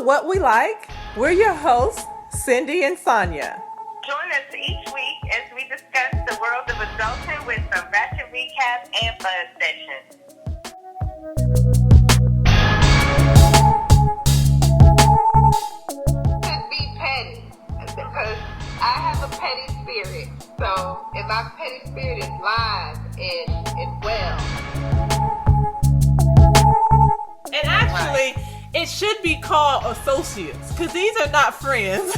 What We Like. We're your hosts, Cindy and Tanya. Join us each week as we discuss the world of adulting with some Ratchet Recap and Buzz sessions. Could be petty because I have a petty spirit. So if my petty spirit is live and well. And actually, it should be called associates because these are not friends.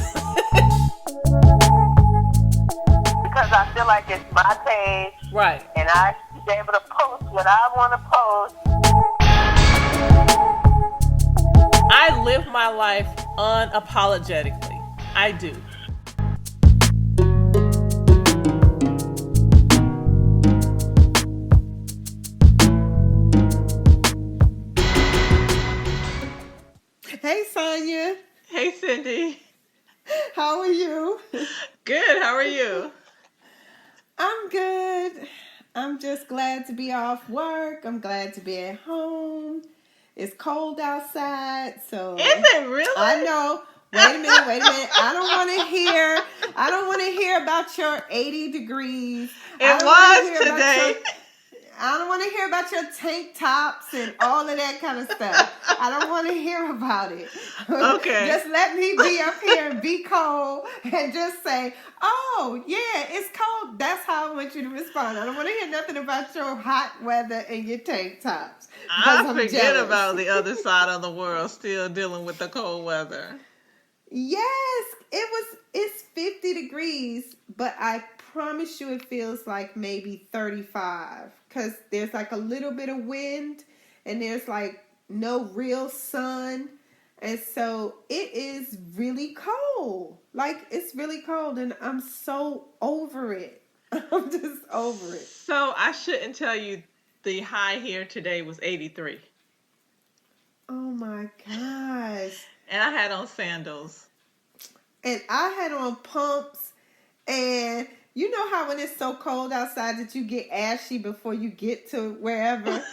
Because I feel like it's my page. Right. And I should be able to post what I want to post. I live my life unapologetically. I do. Hey, Sonia. Hey, Cindy. How are you? Good. How are you? I'm good. I'm just glad to be off work. I'm glad to be at home. It's cold outside, so Is it really? I know. Wait a minute. I don't want to hear about your 80 degrees. It was today. I don't want to hear about your tank tops and all of that kind of stuff. I don't want to hear about it. Okay. Just let me be up here and be cold and just say, oh, yeah, it's cold. That's how I want you to respond. I don't want to hear nothing about your hot weather and your tank tops. I forget about the other side of the world still dealing with the cold weather. Yes, it's 50 degrees, but I promise you it feels like maybe 35 because there's like a little bit of wind and there's like no real sun, and so it is really cold. Like, it's really cold and I'm so over it. I'm just over it. So I shouldn't tell you the high here today was 83. Oh my gosh. And I had on sandals. And I had on pumps, and you know how when it's so cold outside that you get ashy before you get to wherever?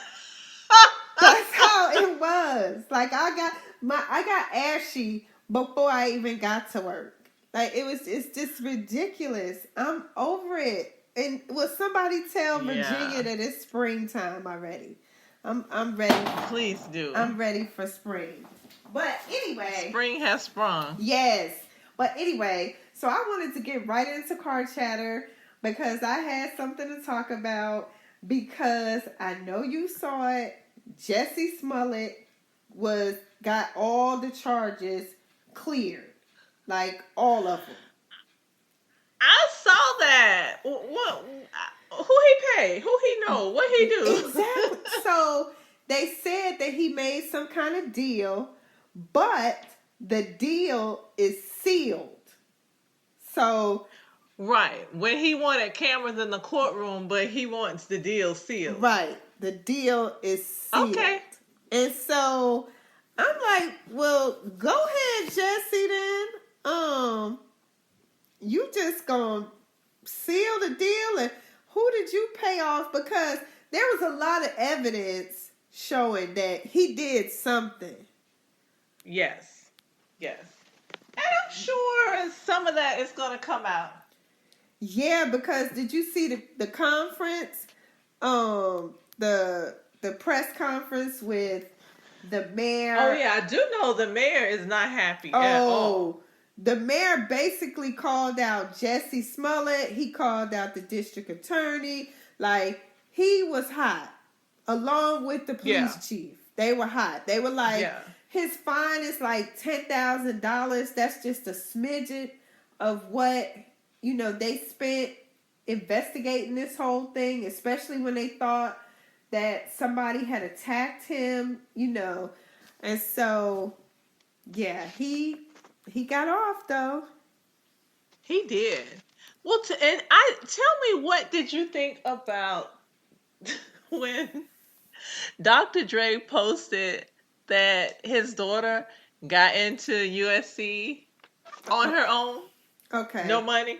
That's how it was. Like, I got ashy before I even got to work. Like, it's just ridiculous. I'm over it. And will somebody tell Virginia that it's springtime already? I'm ready. Please do. I'm ready for spring. But anyway. Spring has sprung. Yes. But anyway, so I wanted to get right into car chatter because I had something to talk about, because I know you saw it. Jussie Smollett got all the charges cleared. Like, all of them. I saw that. What? Who he pay? Who he know? What he do? Exactly. So they said that he made some kind of deal, but the deal is sealed. So, right. When he wanted cameras in the courtroom, but he wants the deal sealed. Right. The deal is sealed. Okay. And so I'm like, well, go ahead, Jussie, then. You just gonna seal the deal, and who did you pay off? Because there was a lot of evidence showing that he did something. Yes. And I'm sure some of that is going to come out. Yeah, because did you see the conference? The press conference with the mayor. Oh, yeah, I do know the mayor is not happy at all. The mayor basically called out Jussie Smollett. He called out the district attorney. Like, he was hot, along with the police chief. They were hot. They were like, his fine is like $10,000. That's just a smidget of what, they spent investigating this whole thing, especially when they thought that somebody had attacked him, And so, yeah, he got off, though. He did. Well, tell me, what did you think about when Dr. Dre posted that his daughter got into USC on her own? Okay. No money,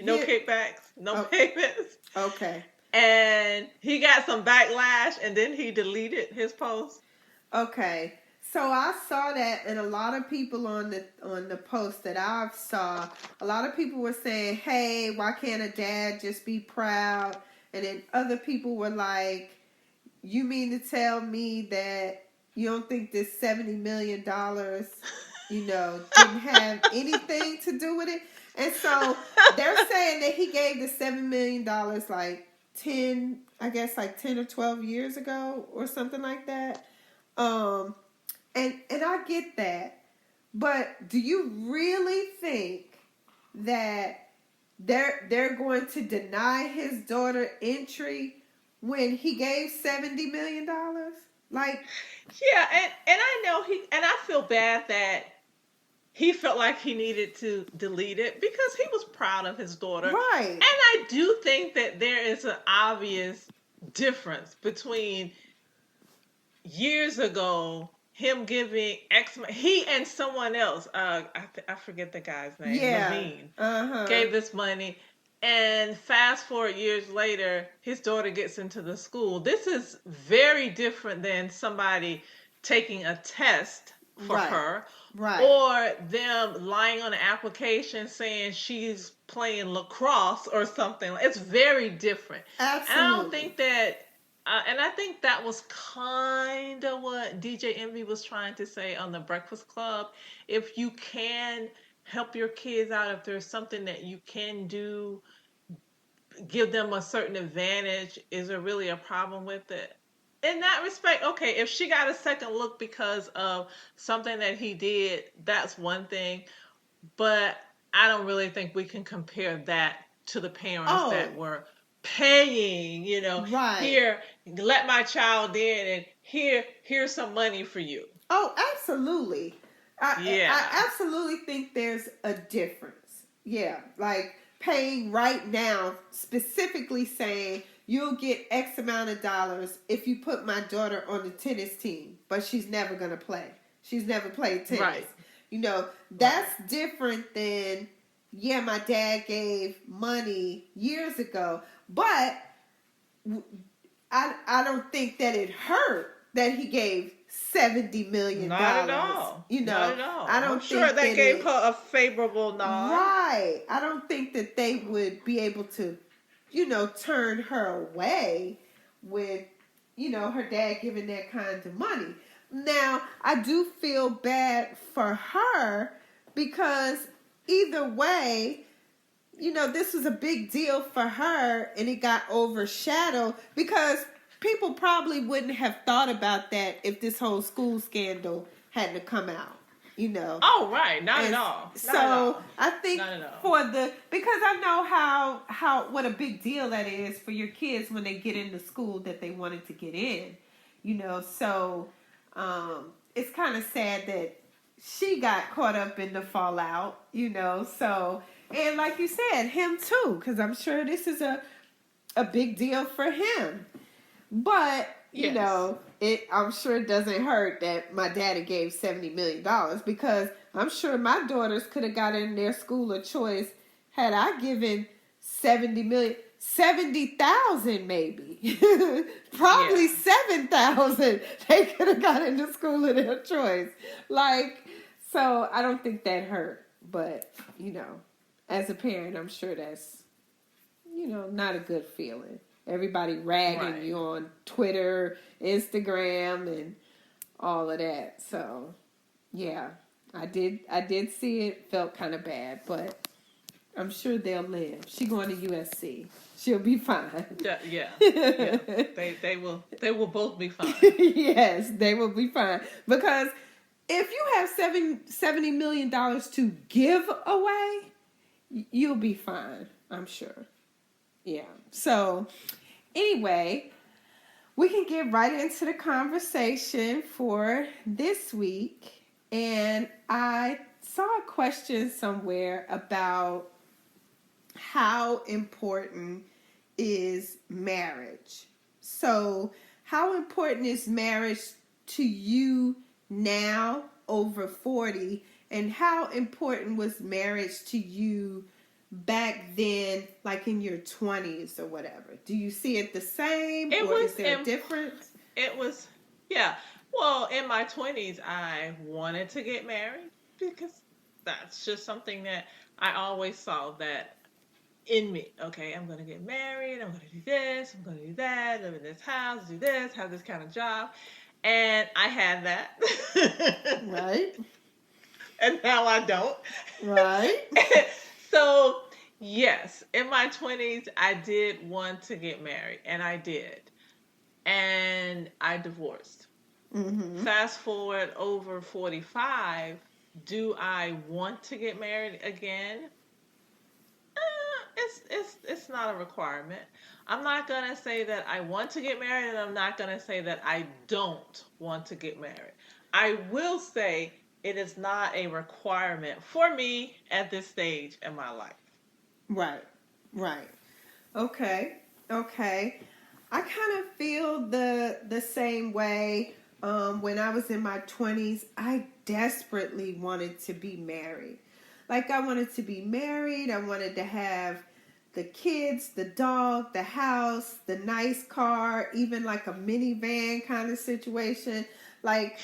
no kickbacks, no payments. Okay. And he got some backlash, and then he deleted his post. Okay. So I saw that, and a lot of people on the post that I saw, a lot of people were saying, "Hey, why can't a dad just be proud?" And then other people were like, "You mean to tell me that you don't think this $70 million, didn't have anything to do with it?" And so they're saying that he gave the $7 million like 10 or 12 years ago or something like that. And I get that, but do you really think that they're going to deny his daughter entry when he gave $70 million? Like, yeah, and I know I feel bad that he felt like he needed to delete it because he was proud of his daughter. right. And I do think that there is an obvious difference between years ago him giving he and someone else, I forget the guy's name, Yeah. Levine, gave this money, and fast forward years later, his daughter gets into the school. This is very different than somebody taking a test for Right. her, Right. or them lying on an application saying she's playing lacrosse or something. It's very different. Absolutely. And I don't think that, and I think that was kind of what DJ Envy was trying to say on the Breakfast Club. If you can help your kids out, if there's something that you can do, give them a certain advantage, is there really a problem with it? In that respect, okay, if she got a second look because of something that he did, that's one thing. But I don't really think we can compare that to the parents that were paying, Right. here, let my child in, and here's some money for you. Oh, absolutely. I absolutely think there's a difference. Yeah, like paying right now, specifically saying you'll get X amount of dollars if you put my daughter on the tennis team, but she's never going to play. She's never played tennis. Right. That's different than, yeah, my dad gave money years ago, but I don't think that it hurt that he gave $70 million. Not at all. Not at all. I don't I'm sure think that gave her a favorable nod. Right. I don't think that they would be able to, turn her away with, her dad giving that kind of money. Now, I do feel bad for her because either way, this was a big deal for her and it got overshadowed because people probably wouldn't have thought about that if this whole school scandal hadn't come out, Oh, right. Not at all. I think because I know how what a big deal that is for your kids when they get into school that they wanted to get in, so it's kind of sad that she got caught up in the fallout, so, and like you said, him too, because I'm sure this is a big deal for him. But, I'm sure it doesn't hurt that my daddy gave $70 million because I'm sure my daughters could have got in their school of choice had I given $70 million. 70,000 maybe. Probably 7,000 they could have got into school of their choice. So I don't think that hurt. But, as a parent, I'm sure that's, not a good feeling. Everybody ragging you on Twitter, Instagram, and all of that. So, yeah, I did see it. Felt kind of bad, but I'm sure they'll live. She going to USC. She'll be fine. Yeah. They will both be fine. Yes, they will be fine. Because if you have $70 million to give away, you'll be fine, I'm sure. Yeah. So, anyway, we can get right into the conversation for this week. And I saw a question somewhere about how important is marriage. So, how important is marriage to you now over 40? And how important was marriage to you back then, like in your 20s or whatever? Do you see it the same, or is there a difference? It was, yeah. Well, in my 20s, I wanted to get married because that's just something that I always saw that in me. Okay, I'm going to get married. I'm going to do this. I'm going to do that. Live in this house. Do this. Have this kind of job. And I had that. Right. And now I don't. Right. So, yes, in my 20s, I did want to get married, and I did. And I divorced. Mm-hmm. Fast forward over 45, do I want to get married again? It's not a requirement. I'm not gonna say that I want to get married, and I'm not gonna say that I don't want to get married. I will say it is not a requirement for me at this stage in my life. Right. Right. Okay. Okay. I kind of feel the same way. When I was in my 20s, I desperately wanted to be married. Like, I wanted to be married. I wanted to have the kids, the dog, the house, the nice car, even like a minivan kind of situation. Like,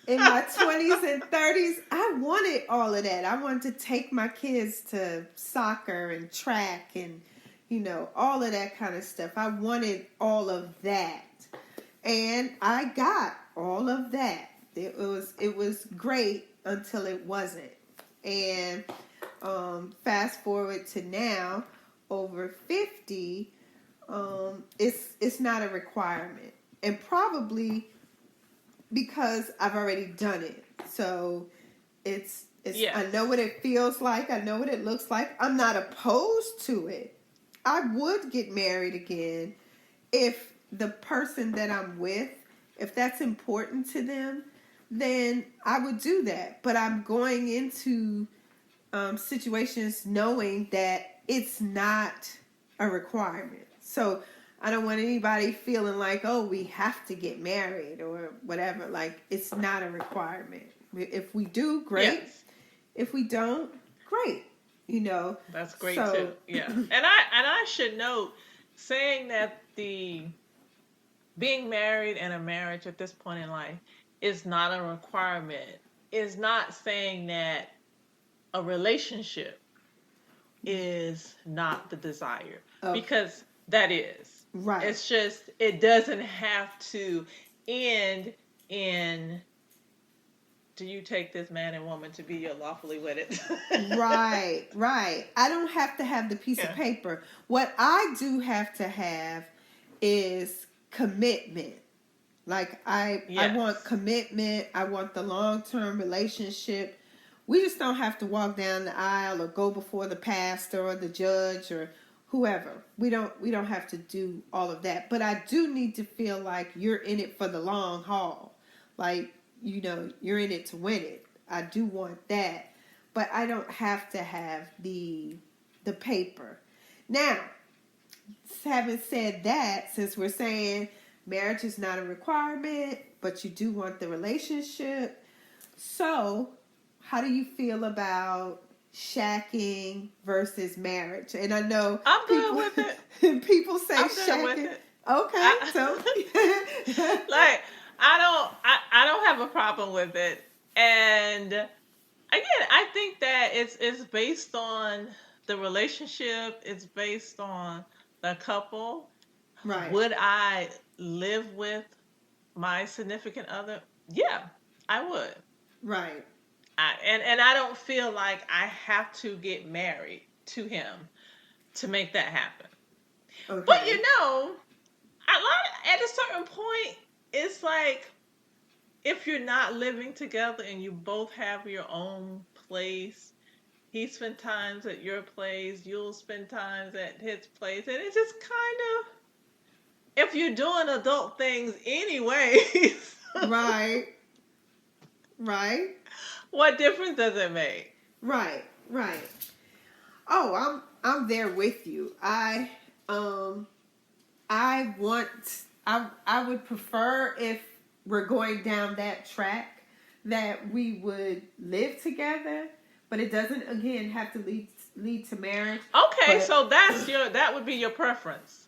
in my 20s and 30s, I wanted all of that. I wanted to take my kids to soccer and track and, all of that kind of stuff. I wanted all of that. And I got all of that. It was great until it wasn't. And fast forward to now, over 50, it's not a requirement. And probably because I've already done it. So it's Yes. I know what it feels like. I know what it looks like. I'm not opposed to it. I would get married again if the person that I'm with, if that's important to them, then I would do that. But I'm going into situations knowing that it's not a requirement. So I don't want anybody feeling like, oh, we have to get married or whatever. Like, it's not a requirement. If we do, great. Yes. If we don't, great. That's great so, too. Yeah. And I should note, saying that the being married and a marriage at this point in life is not a requirement is not saying that a relationship is not the desire, because that is. Right. It's just, it doesn't have to end in, do you take this man and woman to be your lawfully wedded? Right. I don't have to have the piece of paper. What I do have to have is commitment. Like, I want commitment. I want the long-term relationship. We just don't have to walk down the aisle or go before the pastor or the judge or whoever. We don't have to do all of that. But I do need to feel like you're in it for the long haul. Like, you're in it to win it. I do want that. But I don't have to have the paper. Now, having said that, since we're saying marriage is not a requirement, but you do want the relationship, so how do you feel about shacking versus marriage? And I know I'm good with it. People say I'm shacking. good with it. Okay, so like, I don't have a problem with it. And again, I think that it's based on the relationship. It's based on the couple. right. Would I live with my significant other? Yeah, I would. Right. And I don't feel like I have to get married to him to make that happen. Okay. But at a certain point, it's like, if you're not living together and you both have your own place, he spend times at your place, you'll spend times at his place, and it's just kind of, if you're doing adult things anyways, Right. what difference does it make? Right. Oh, I'm there with you. I would prefer, if we're going down that track, that we would live together, but it doesn't again have to lead to marriage. Okay, so that would be your preference.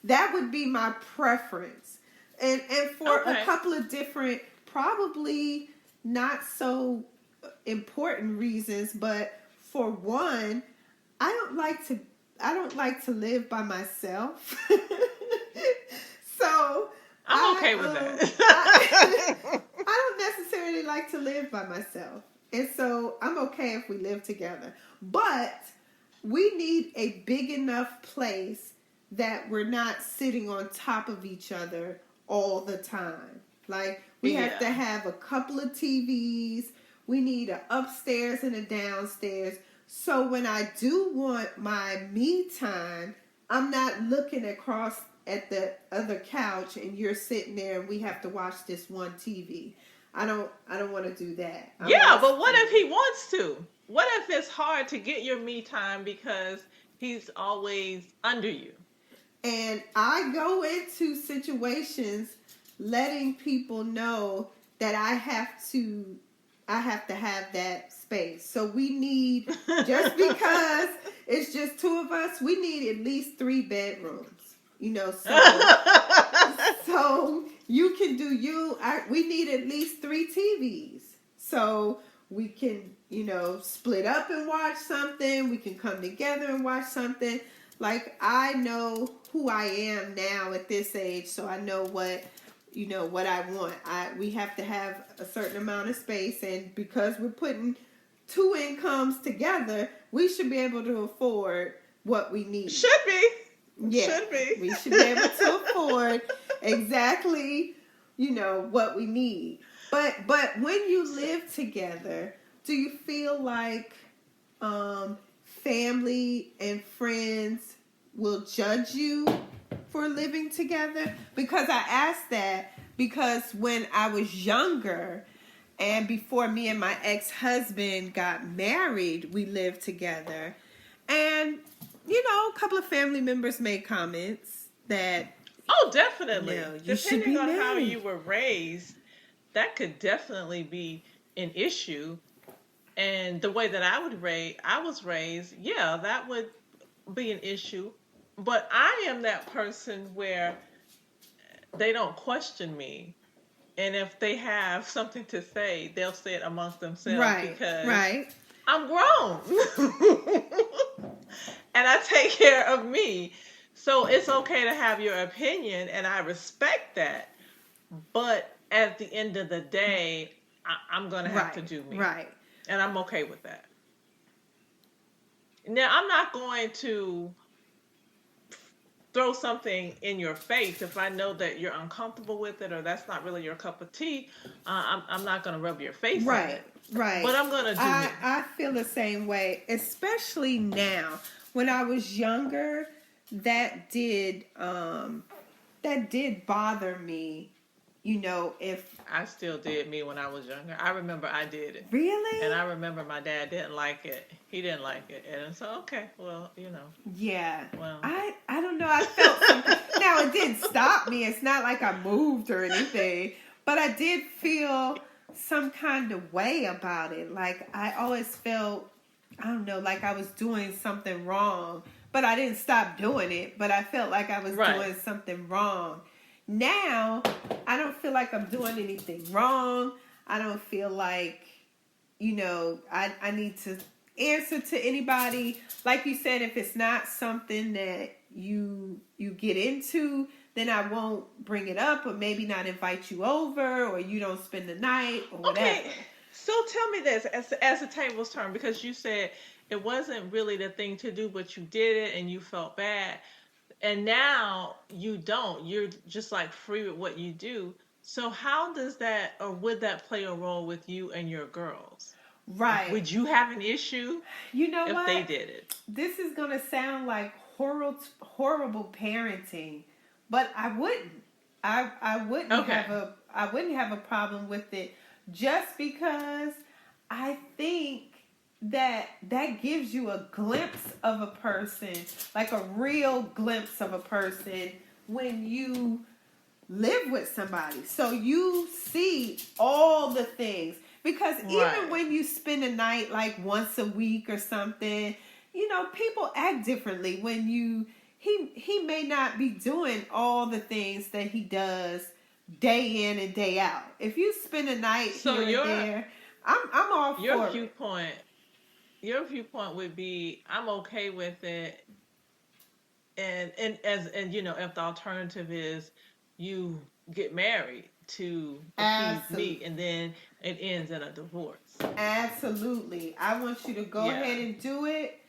That would be my preference. And for a couple of different probably not so important reasons, but for one, I don't like to live by myself. So I'm okay with that. I don't necessarily like to live by myself. And so I'm okay if we live together. But we need a big enough place that we're not sitting on top of each other all the time. Like, we have to have a couple of TVs. We need an upstairs and a downstairs. So when I do want my me time, I'm not looking across at the other couch and you're sitting there and we have to watch this one TV. I don't want to do that. But what if he wants to? What if it's hard to get your me time because he's always under you? And I go into situations letting people know that I have to have that space. So we need, just because it's just two of us, we need at least 3 bedrooms. So you can do we need at least 3 TVs. So we can, split up and watch something. We can come together and watch something. Like, I know who I am now at this age, so I know what I want. We have to have a certain amount of space, and because we're putting 2 incomes together, we should be able to afford what we need. Should be. Yeah. Should be. We should be able to afford exactly, what we need. But when you live together, do you feel like family and friends will judge you for living together? Because I asked that because when I was younger and before me and my ex-husband got married, we lived together. And, a couple of family members made comments that... Oh, definitely. You should be Depending on married. how you were raised, that could definitely be an issue. And the way that I was raised, that would be an issue. But I am that person where they don't question me. And if they have something to say, they'll say it amongst themselves because I'm grown. And I take care of me. So it's okay to have your opinion, and I respect that. But at the end of the day, I'm going to have to do me. Right. And I'm okay with that. Now, I'm not going to throw something in your face if I know that you're uncomfortable with it or that's not really your cup of tea. I'm not going to rub your face on it. Right. But I'm going to do it. I feel the same way, especially now. When I was younger, that did bother me. If I still did me when I was younger. I remember I did it. Really? And I remember my dad didn't like it. He didn't like it. And so, okay, well, Yeah. Well. I don't know. I felt something. Now, it didn't stop me. It's not like I moved or anything. But I did feel some kind of way about it. Like, I always felt, I don't know, like I was doing something wrong. But I didn't stop doing it. But I felt like I was doing something wrong. Now, I don't feel like I'm doing anything wrong. I don't feel like, I need to answer to anybody. Like you said, if it's not something that you get into, then I won't bring it up or maybe not invite you over or you don't spend the night or whatever. Okay, so tell me this, as the tables turn, because you said it wasn't really the thing to do, but you did it and you felt bad. And now you don't. You're just like free with what you do. So how does that, or would that play a role with you and your girls? Right. Would you have an issue if they did it? This is going to sound like horrible parenting, but I wouldn't. I wouldn't have a problem with it just because I think that gives you a glimpse of a person, like a real glimpse of a person when you live with somebody. So you see all the things. Because even when you spend a night like once a week or something, people act differently when he may not be doing all the things that he does day in and day out. If you spend a night here and there, I'm all for it. Your viewpoint would be, I'm okay with it, and if the alternative is you get married to appease me, and then it ends in a divorce. Absolutely. I want you to go ahead and do it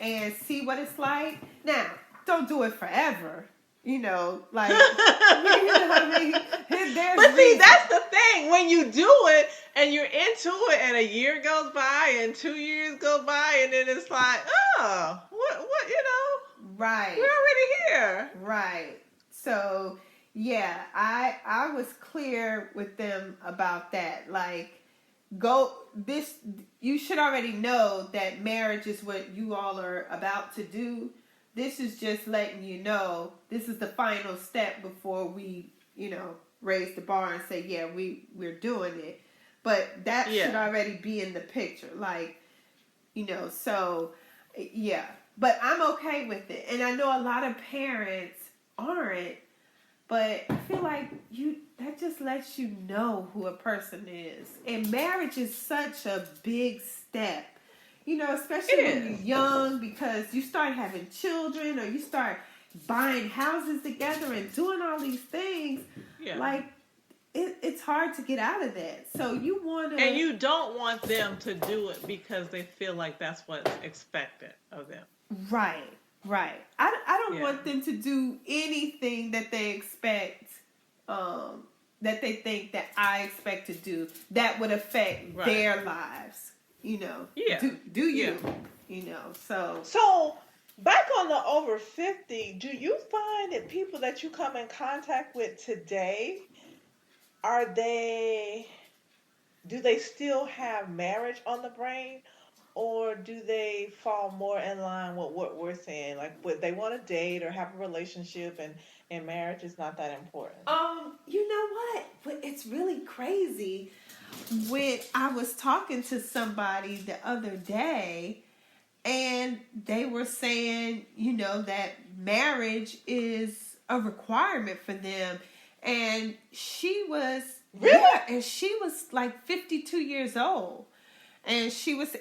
and see what it's like. Now, don't do it forever. Like, you know what I mean? But see, that's the thing. When you do it and you're into it, and a year goes by, and 2 years go by, and then it's like, oh, what, right? We're already here, right? So, yeah, I was clear with them about that. Like, you should already know that marriage is what you all are about to do. This is just letting you know this is the final step before we, raise the bar and say, yeah, we're doing it. But that should already be in the picture. like, so, yeah. But I'm okay with it. And I know a lot of parents aren't, but I feel like that just lets you know who a person is. And marriage is such a big step. Especially when you're young, because you start having children, or you start buying houses together and doing all these things. Yeah. Like, it's hard to get out of that. So you want to... And you don't want them to do it because they feel like that's what's expected of them. Right. I don't want them to do anything that they expect, that they think that I expect to do that would affect their lives. Yeah. Do you? So. So, back on the over 50, do you find that people that you come in contact with today, do they still have marriage on the brain? Or do they fall more in line with what we're saying? Like, would they want to date or have a relationship, and marriage is not that important? You know what? But it's really crazy. When I was talking to somebody the other day, and they were saying, that marriage is a requirement for them. And she was... Really? Yeah, and she was like 52 years old. And she was...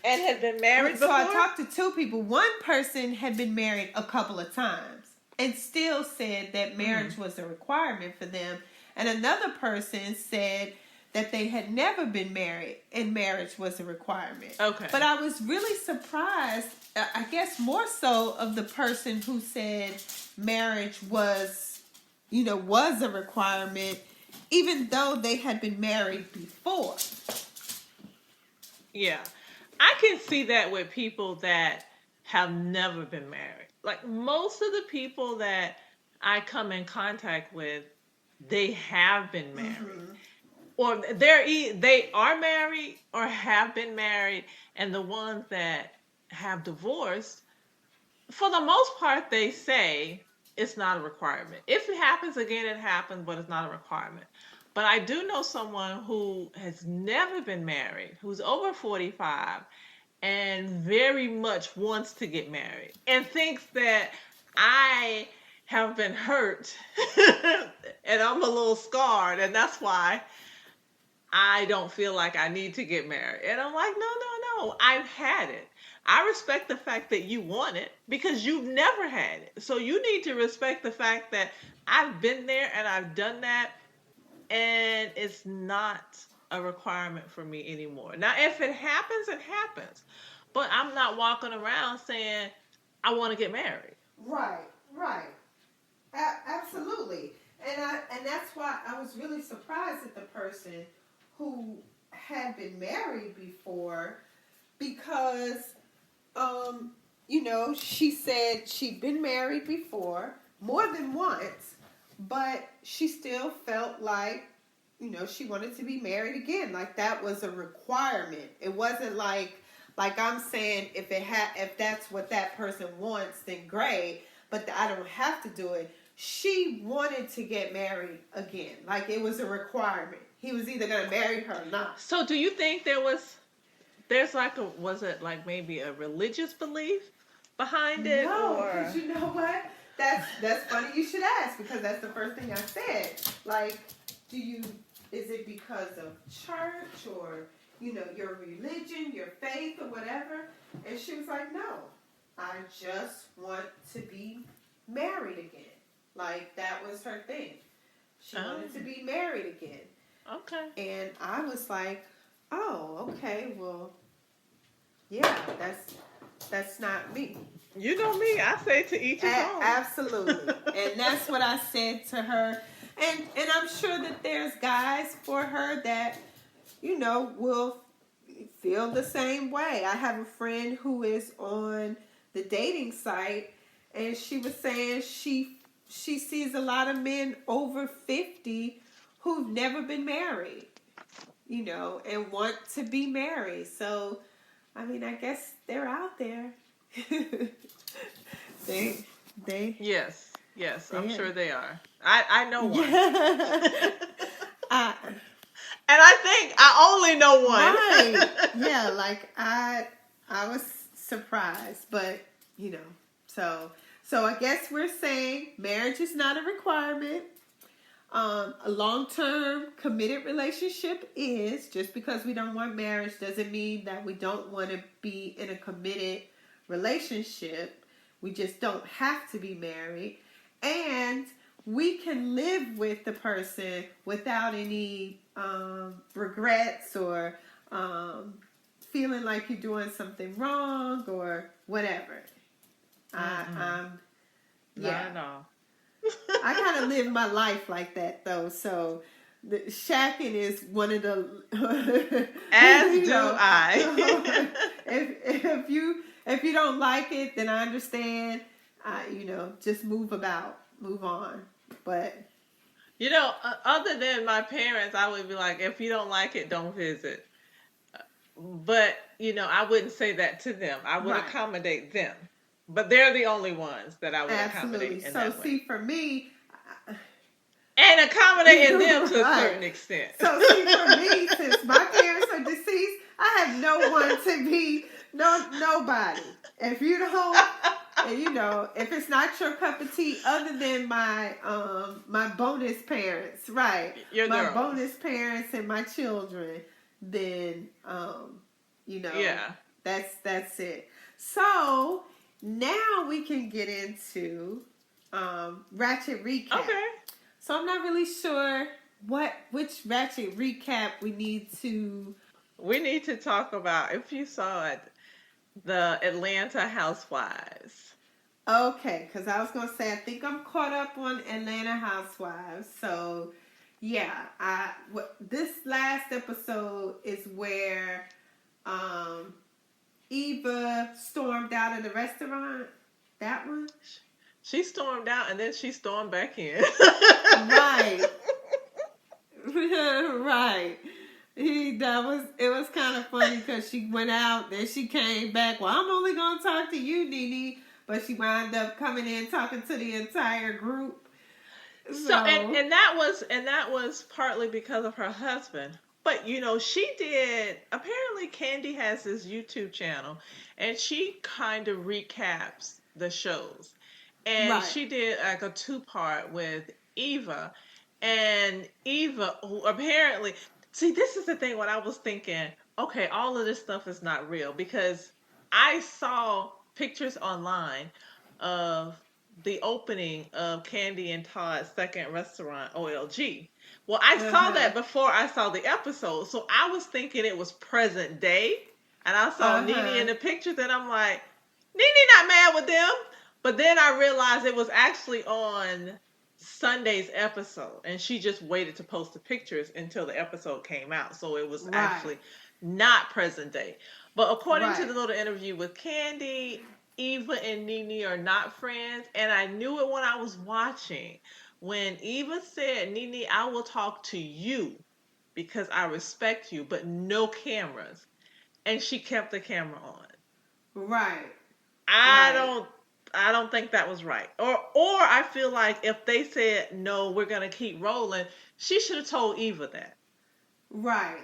And had been married before? So I talked to two people. One person had been married a couple of times and still said that marriage was a requirement for them. And another person said that they had never been married and marriage was a requirement. Okay. But I was really surprised, I guess more so of the person who said marriage was a requirement, even though they had been married before. Yeah. I can see that with people that have never been married. Like, most of the people that I come in contact with, they have been married. Mm-hmm. Or they are married or have been married, and the ones that have divorced, for the most part, they say it's not a requirement. If it happens again, it happens, but it's not a requirement. But I do know someone who has never been married, who's over 45, and very much wants to get married, and thinks that I have been hurt and I'm a little scarred, and that's why I don't feel like I need to get married. And I'm like, no, I've had it. I respect the fact that you want it because you've never had it. So you need to respect the fact that I've been there and I've done that, and it's not a requirement for me anymore. Now, if it happens, it happens. But I'm not walking around saying, I want to get married. Right. Absolutely. And that's why I was really surprised at the person who had been married before, because, she said she'd been married before, more than once, but she still felt like, she wanted to be married again. Like, that was a requirement. It wasn't like I'm saying, if that's what that person wants, then great, but I don't have to do it. She wanted to get married again. Like, it was a requirement. He was either going to marry her or not. So do you think was it like maybe a religious belief behind it? No, because you know what? that's funny you should ask, because that's the first thing I said. Like, is it because of church, or your religion, your faith, or whatever? And she was like, no, I just want to be married again. Like, that was her thing. She wanted to be married again. Okay. And I was like, oh, okay, well, yeah, that's not me. You know me. I say to each his own. Absolutely. And that's what I said to her. And I'm sure that there's guys for her that, will feel the same way. I have a friend who is on the dating site, and she was saying she sees a lot of men over 50 who've never been married, and want to be married. So, I mean, I guess they're out there. They Yes, I'm sure they are. I know one. And I think I only know one. Right. Yeah, like I was surprised, but so I guess we're saying marriage is not a requirement. A long-term committed relationship is. Just because we don't want marriage doesn't mean that we don't want to be in a committed relationship. We just don't have to be married. And we can live with the person without any regrets, or feeling like you're doing something wrong or whatever. Not at all. I kind of live my life like that, though. So, the shacking is one of the. As do I. If you don't like it, then I understand. Just move on. But other than my parents, I would be like, if you don't like it, don't visit. But I wouldn't say that to them. I would accommodate them. But they're the only ones that I would accommodate in that way. So, see, for me... And accommodating them to a certain extent. So, see, for me, since my parents are deceased, I have no one to be... nobody. If you don't... if it's not your cup of tea, other than my bonus parents, right? My bonus parents and my children, then, yeah. That's it. So... Now we can get into Ratchet Recap. Okay. So I'm not really sure which Ratchet Recap we need to... We need to talk about, if you saw it, the Atlanta Housewives. Okay, because I was going to say, I think I'm caught up on Atlanta Housewives. So, yeah, this last episode is where... Eva stormed out of the restaurant. That one? She stormed out and then she stormed back in. Right. Right. It was kind of funny because she went out, then she came back. Well, I'm only going to talk to you, NeNe. But she wound up coming in talking to the entire group. So and that was partly because of her husband. But, she did, apparently Candy has this YouTube channel, and she kind of recaps the shows. And she did like a 2-part with Eva. And Eva, who apparently, see, this is the thing when I was thinking, okay, all of this stuff is not real, because I saw pictures online of the opening of Candy and Todd's second restaurant, OLG. Well, I saw that before I saw the episode, so I was thinking it was present day, and I saw NeNe in the pictures, and I'm like, NeNe not mad with them. But then I realized it was actually on Sunday's episode, and she just waited to post the pictures until the episode came out, so it was actually not present day. But according to the little interview with Candy, Eva and NeNe are not friends, and I knew it when I was watching. When Eva said, NeNe, I will talk to you because I respect you, but no cameras. And she kept the camera on. Right. I don't think that was right. Or I feel like if they said, no, we're going to keep rolling, she should have told Eva that. Right.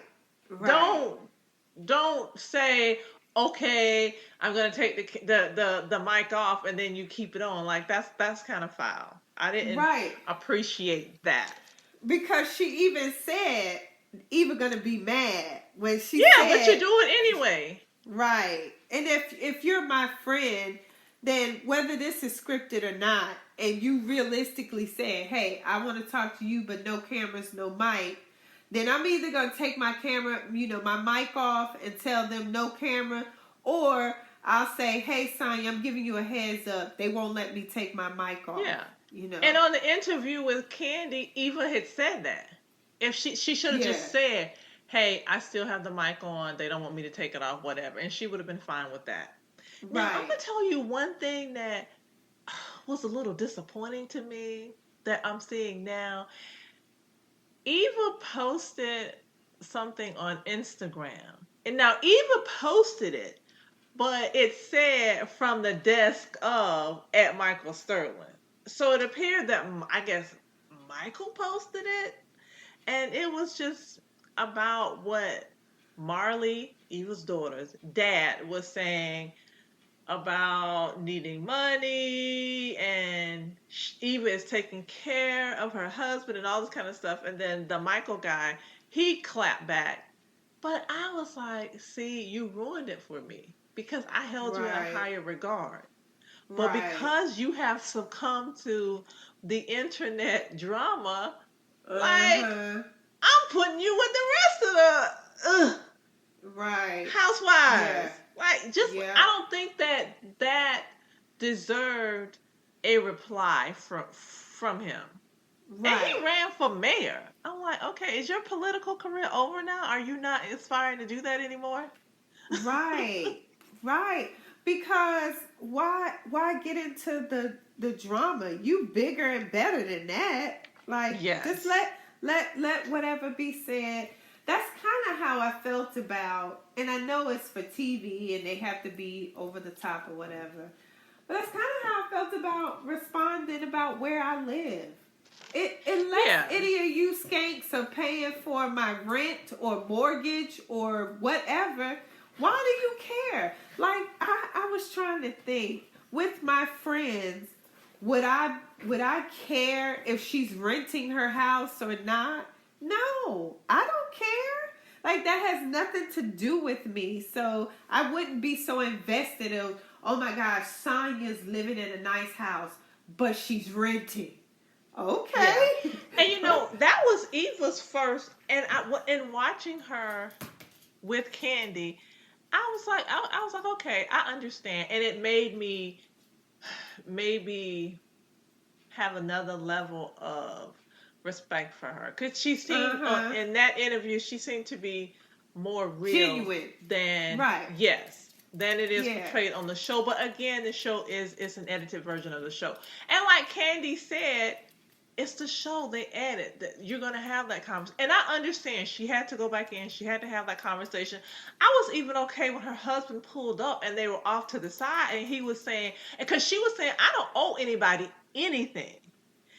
Don't say, okay, I'm gonna take the mic off and then you keep it on. Like that's kind of foul. I didn't Right. appreciate that. Because she even said Eva gonna be mad when she Yeah, but you said, do it anyway. right. And if you're my friend, then whether this is scripted or not, and you realistically say, hey, I want to talk to you, but no cameras, no mic, then I'm either gonna take my camera, my mic off and tell them no camera, or I'll say, hey, Tanya, I'm giving you a heads up. They won't let me take my mic off. Yeah. And on the interview with Candy, Eva had said that. If she should have just said, hey, I still have the mic on. They don't want me to take it off, whatever. And she would have been fine with that. Now, I'm going to tell you one thing that was a little disappointing to me that I'm seeing now. Eva posted something on Instagram. And now Eva posted it, but it said from the desk of at Michael Sterling. So it appeared that I guess Michael posted it, and it was just about what Marley, Eva's daughter's dad, was saying about needing money, and Eva is taking care of her husband and all this kind of stuff. And then the Michael guy, he clapped back. But I was like, see, you ruined it for me because I held you in a higher regard. But because you have succumbed to the internet drama, like, I'm putting you with the rest of the housewives. Like, just, I don't think that deserved a reply from him. And he ran for mayor. I'm like, okay, is your political career over now? Are you not aspiring to do that anymore? Right. Because why get into the drama? You bigger and better than that. Like, just let whatever be said. That's kind of how I felt about, and I know it's for TV and they have to be over the top or whatever, but that's kind of how I felt about responding about where I live. Unless any of you skanks are paying for my rent or mortgage or whatever, why do you care? Like, I was trying to think, with my friends, would I care if she's renting her house or not? No, I don't care. Like, that has nothing to do with me. So I wouldn't be so invested in, oh my gosh, Sonya's living in a nice house, but she's renting. Okay. Yeah. And that was Eva's first, and in watching her with Candy, I was like, okay, I understand, and it made me maybe have another level of respect for her, because she seemed in that interview, she seemed to be more real than than it is portrayed on the show. But again, the show is an edited version of the show, and like Candy said, it's the show, they edit. You're going to have that conversation. And I understand she had to go back in. She had to have that conversation. I was even okay when her husband pulled up and they were off to the side. And he was saying, because she was saying, I don't owe anybody anything.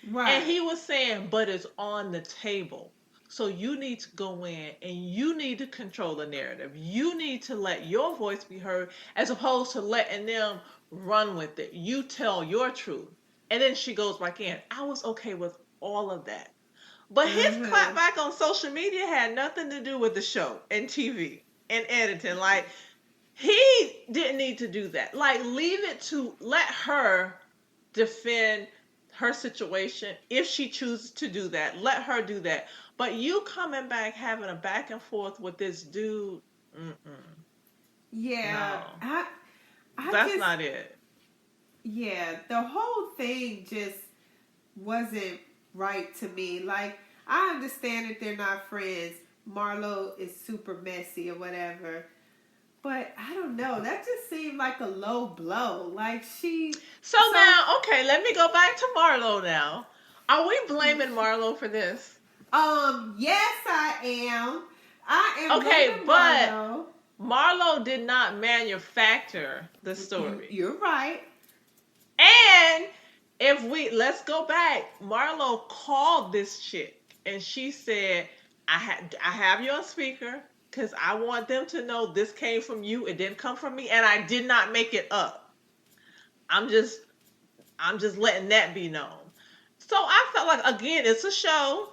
Right. And he was saying, but it's on the table. So you need to go in and you need to control the narrative. You need to let your voice be heard as opposed to letting them run with it. You tell your truth. And then she goes back in. I was okay with all of that. But his clapback on social media had nothing to do with the show and TV and editing. Like, he didn't need to do that. Like, let her defend her situation. If she chooses to do that, let her do that. But you coming back, having a back and forth with this dude, yeah. No. That's not it. Yeah, the whole thing just wasn't right to me. Like, I understand that they're not friends. Marlo is super messy or whatever. But I don't know. That just seemed like a low blow. Like, So now, okay, let me go back to Marlo now. Are we blaming Marlo for this? Yes, I am. I am. Okay, but Marlo did not manufacture the story. You're right. And let's go back. Marlo called this chick and she said, I have you on speaker because I want them to know this came from you. It didn't come from me, and I did not make it up. I'm just I'm just letting that be known. So I felt like again, it's a show,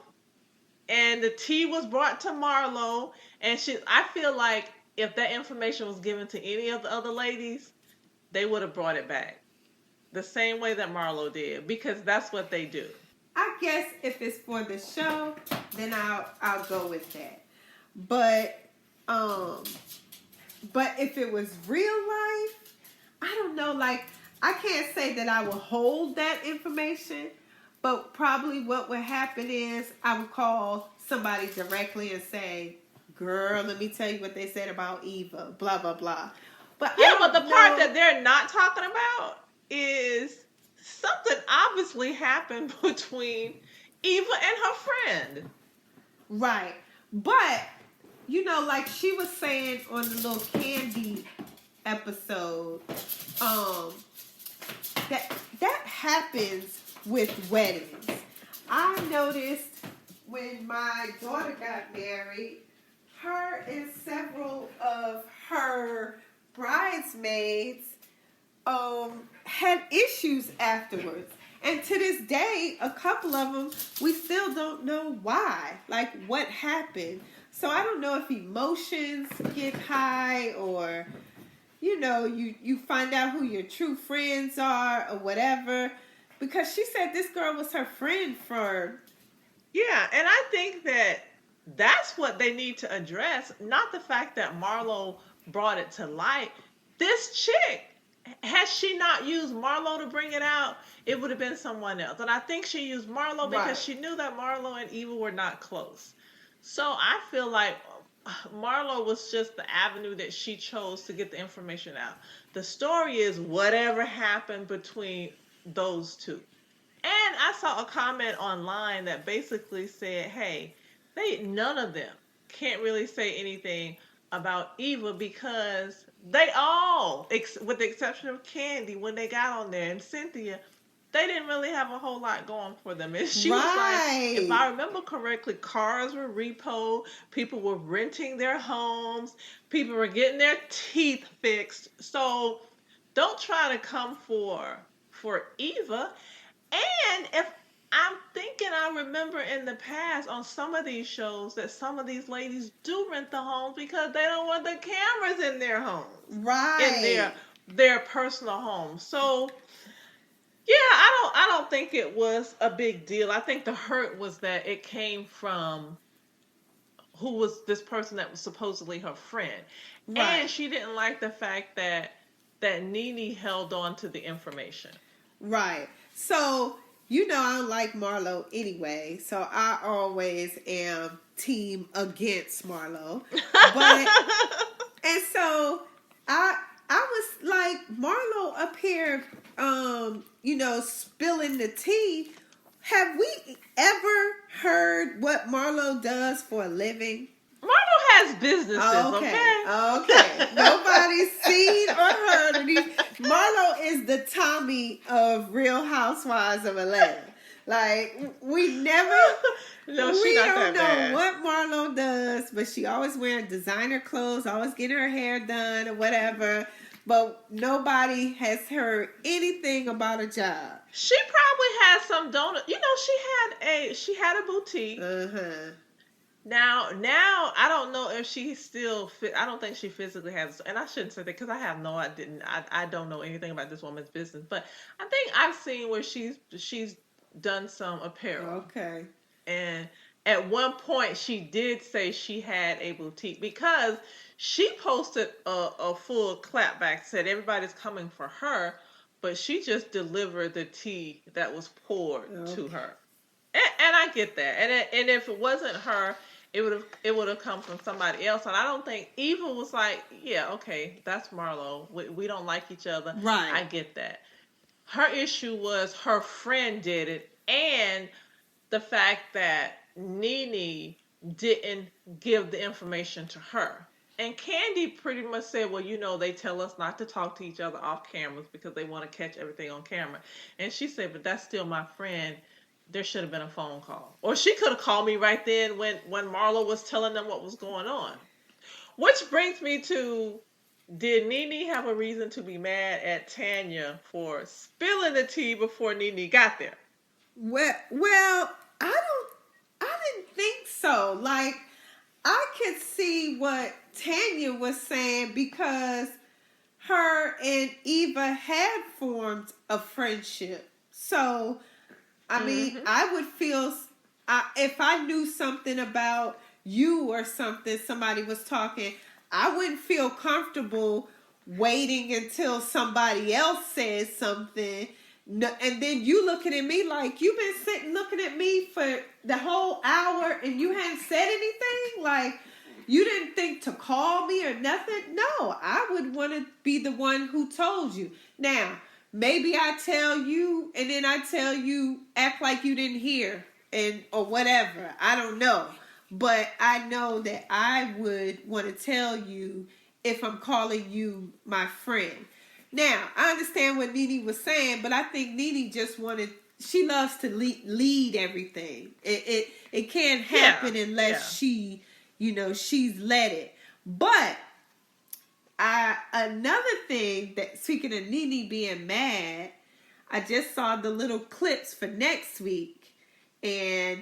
and the tea was brought to Marlo, and I feel like if that information was given to any of the other ladies, they would have brought it back the same way that Marlo did, because that's what they do. I guess if it's for the show, then I'll go with that. But but if it was real life, I don't know. Like, I can't say that I will hold that information, but probably what would happen is I would call somebody directly and say, "Girl, let me tell you what they said about Eva, blah blah blah." But yeah, but the part that they're not talking about is something obviously happened between Eva and her friend. Right. But, you know, like she was saying on the little Candy episode, that happens with weddings. I noticed when my daughter got married, her and several of her bridesmaids had issues afterwards. And to this day, a couple of them, we still don't know why. Like, what happened. So I don't know if emotions get high, or, you know, you find out who your true friends are or whatever. Because she said this girl was her friend for... Yeah, and I think that that's what they need to address, not the fact that Marlo brought it to light. This chick, had she not used Marlo to bring it out, it would have been someone else. And I think she used Marlo because she knew that Marlo and Eva were not close. So I feel like Marlo was just the avenue that she chose to get the information out. The story is whatever happened between those two. And I saw a comment online that basically said, "Hey, none of them can't really say anything about Eva because they all, with the exception of Candy, when they got on there, and Cynthia, they didn't really have a whole lot going for them." And she was like, if I remember correctly, cars were repoed, people were renting their homes, people were getting their teeth fixed. So don't try to come for Eva. And if I'm thinking, I remember in the past on some of these shows that some of these ladies do rent the homes because they don't want the cameras in their homes. Right. In their personal homes. So yeah, I don't think it was a big deal. I think the hurt was that it came from who was this person that was supposedly her friend. Right. And she didn't like the fact that NeNe held on to the information. Right. So, you know, I don't like Marlo anyway, so I always am team against Marlo. But and so I was like, Marlo up here, you know, spilling the tea. Have we ever heard what Marlo does for a living? Marlo has businesses, okay. Nobody's seen or heard of these. Marlo is the Tommy of Real Housewives of Atlanta. Like, we never... No, we not don't that know bad. what Marlo does, but she always wearing designer clothes, always getting her hair done or whatever. But nobody has heard anything about a job. She probably has some donut. You know, she had a boutique. Uh-huh. Now, I don't know if she still I don't think she physically has, and I shouldn't say that because I have no, I don't know anything about this woman's business, but I think I've seen where she's done some apparel. Okay. And at one point she did say she had a boutique because she posted a full clapback, said everybody's coming for her, but she just delivered the tea that was poured to her. And I get that. And if it wasn't her, it would have come from somebody else. And I don't think Eva was like, yeah, okay, that's Marlo. We don't like each other. Right. I get that. Her issue was her friend did it, and the fact that NeNe didn't give the information to her. And Candy pretty much said, well, you know, they tell us not to talk to each other off cameras because they want to catch everything on camera. And she said, but that's still my friend. There should have been a phone call. Or she could have called me right then when Marlo was telling them what was going on. which brings me to, did NeNe have a reason to be mad at Tanya for spilling the tea before NeNe got there? Well, I didn't think so. Like, I could see what Tanya was saying because her and Eva had formed a friendship. So, I mean, I would feel if I knew something about you or something, somebody was talking, I wouldn't feel comfortable waiting until somebody else says something. No, and then you looking at me like you've been sitting looking at me for the whole hour and you hadn't said anything. Like, you didn't think to call me or nothing. No, I would want to be the one who told you. Now, maybe I tell you and then I tell you act like you didn't hear or whatever. I don't know. But I know that I would want to tell you if I'm calling you my friend. Now, I understand what NeNe was saying, but I think NeNe just wanted, she loves to lead everything. It can't happen unless she, she's led it. But another thing that, speaking of NeNe being mad, I just saw the little clips for next week. And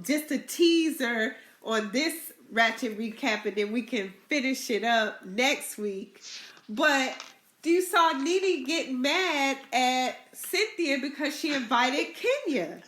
just a teaser on this Ratchet Recap, and then we can finish it up next week. But you saw NeNe get mad at Cynthia because she invited Kenya.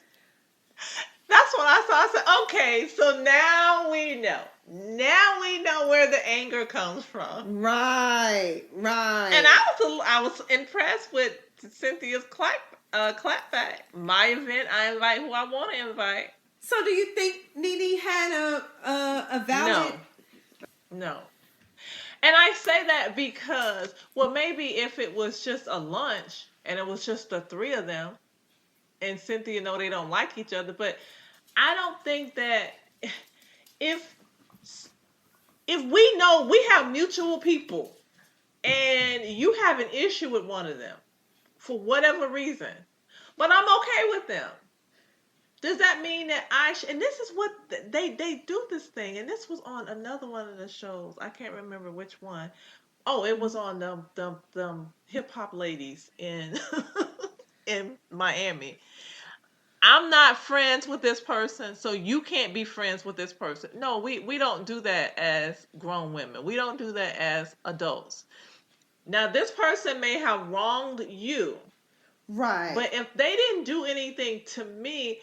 That's what I saw. I said, okay, so now we know. Now we know where the anger comes from. Right. And I was impressed with Cynthia's clapback. My event, I invite who I want to invite. So do you think NeNe had a valid? No. And I say that because, well, maybe if it was just a lunch and it was just the three of them, and Cynthia know they don't like each other, but I don't think that if we know we have mutual people and you have an issue with one of them for whatever reason, but I'm okay with them, does that mean that and this is what they do this thing, and this was on another one of the shows. I can't remember which one. Oh, it was on the hip hop ladies in in Miami. I'm not friends with this person, so you can't be friends with this person. No, we don't do that as grown women. We don't do that as adults. Now, this person may have wronged you. Right. But if they didn't do anything to me,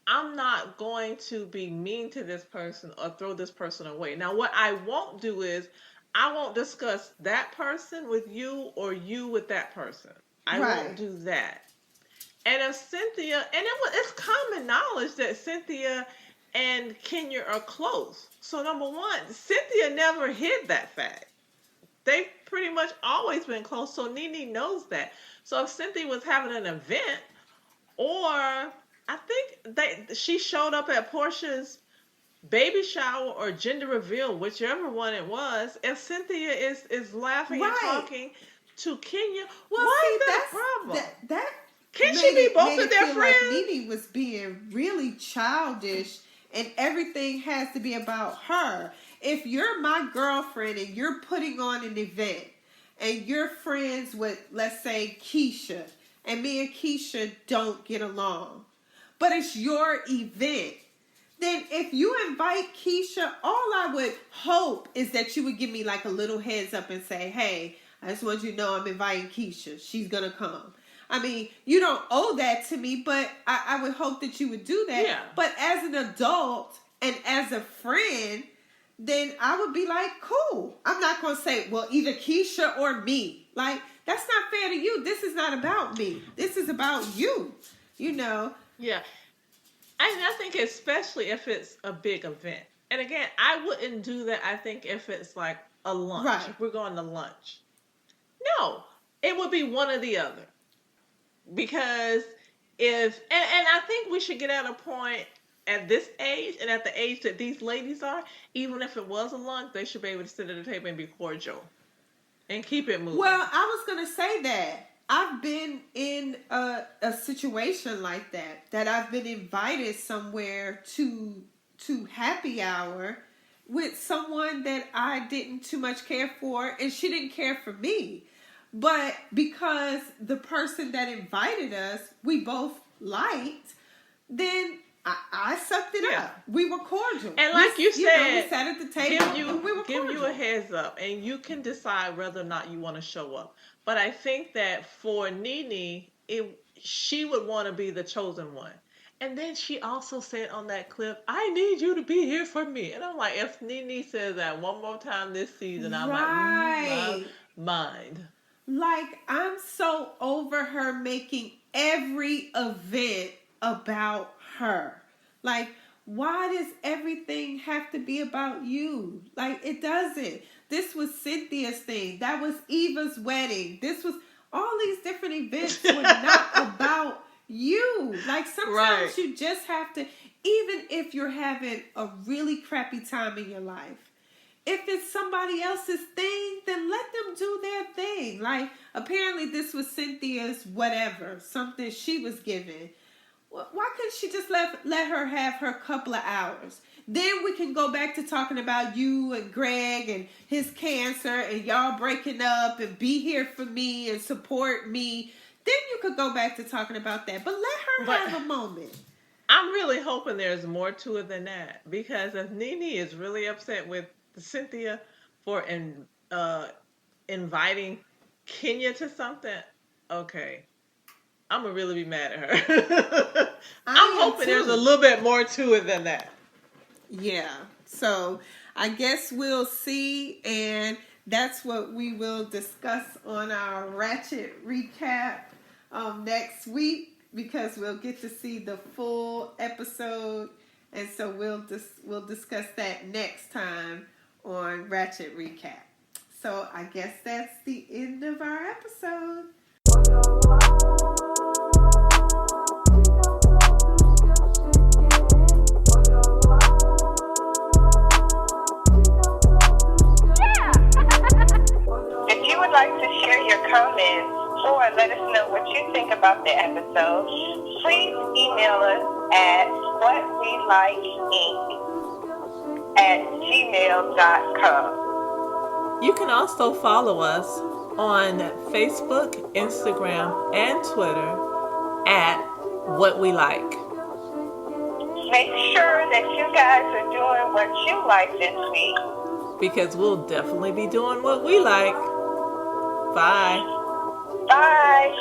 I'm not going to be mean to this person or throw this person away. Now, what I won't do is I won't discuss that person with you or you with that person. I won't do that. And if Cynthia, and it's common knowledge that Cynthia and Kenya are close. So number one, Cynthia never hid that fact. They've pretty much always been close. So NeNe knows that. So if Cynthia was having an event, or I think she showed up at Portia's baby shower or gender reveal, whichever one it was, if Cynthia is laughing and talking to Kenya, why is that a problem? Can she be both of their friends? Like NeNe was being really childish, and everything has to be about her. If you're my girlfriend and you're putting on an event, and you're friends with, let's say, Keisha, and me and Keisha don't get along, but it's your event, then if you invite Keisha, all I would hope is that you would give me like a little heads up and say, hey, I just want you to know I'm inviting Keisha. She's going to come. I mean, you don't owe that to me, but I would hope that you would do that. Yeah. But as an adult and as a friend, then I would be like, cool. I'm not going to say, well, either Keisha or me. Like, that's not fair to you. This is not about me. This is about you, you know. Yeah. I think especially if it's a big event. And again, I wouldn't do that, I think, if it's like a lunch. Right. If we're going to lunch. No. It would be one or the other. Because and I think we should get at a point at this age and at the age that these ladies are, even if it was a lunch, they should be able to sit at the table and be cordial and keep it moving. Well, I was going to say that. I've been in a situation like that I've been invited somewhere to happy hour, with someone that I didn't too much care for, and she didn't care for me. But because the person that invited us, we both liked, then I sucked it up. We were cordial. And like you said, we sat at the table and we were give cordial. you a heads up, and you can decide whether or not you want to show up. But I think that for NeNe, she would want to be the chosen one. And then she also said on that clip, "I need you to be here for me." And I'm like, if NeNe says that one more time this season, I'm like, mind. Like, I'm so over her making every event about her. Like, why does everything have to be about you? Like, it doesn't. This was Cynthia's thing. That was Eva's wedding. This was all these different events were not about you. Like, sometimes you just have to, even if you're having a really crappy time in your life, if it's somebody else's thing, then let them do their thing. Like, apparently this was Cynthia's whatever, something she was given. Why couldn't she just let her have her couple of hours? Then we can go back to talking about you and Greg and his cancer and y'all breaking up and be here for me and support me. Then you could go back to talking about that. But let her have a moment. I'm really hoping there's more to it than that. Because if NeNe is really upset with Cynthia for inviting Kenya to something, okay, I'm gonna really be mad at her. I'm hoping there's a little bit more to it than that. Yeah. So I guess we'll see, and that's what we will discuss on our Ratchet Recap next week, because we'll get to see the full episode, and so we'll discuss that next time on Ratchet Recap. So I guess that's the end of our episode. If you would like to share your comments or let us know what you think about the episode, please email us at whawelikeinc@gmail.com. You can also follow us on Facebook, Instagram, and Twitter at What We Like. Make sure that you guys are doing what you like this week, because we'll definitely be doing what we like. Bye. Bye.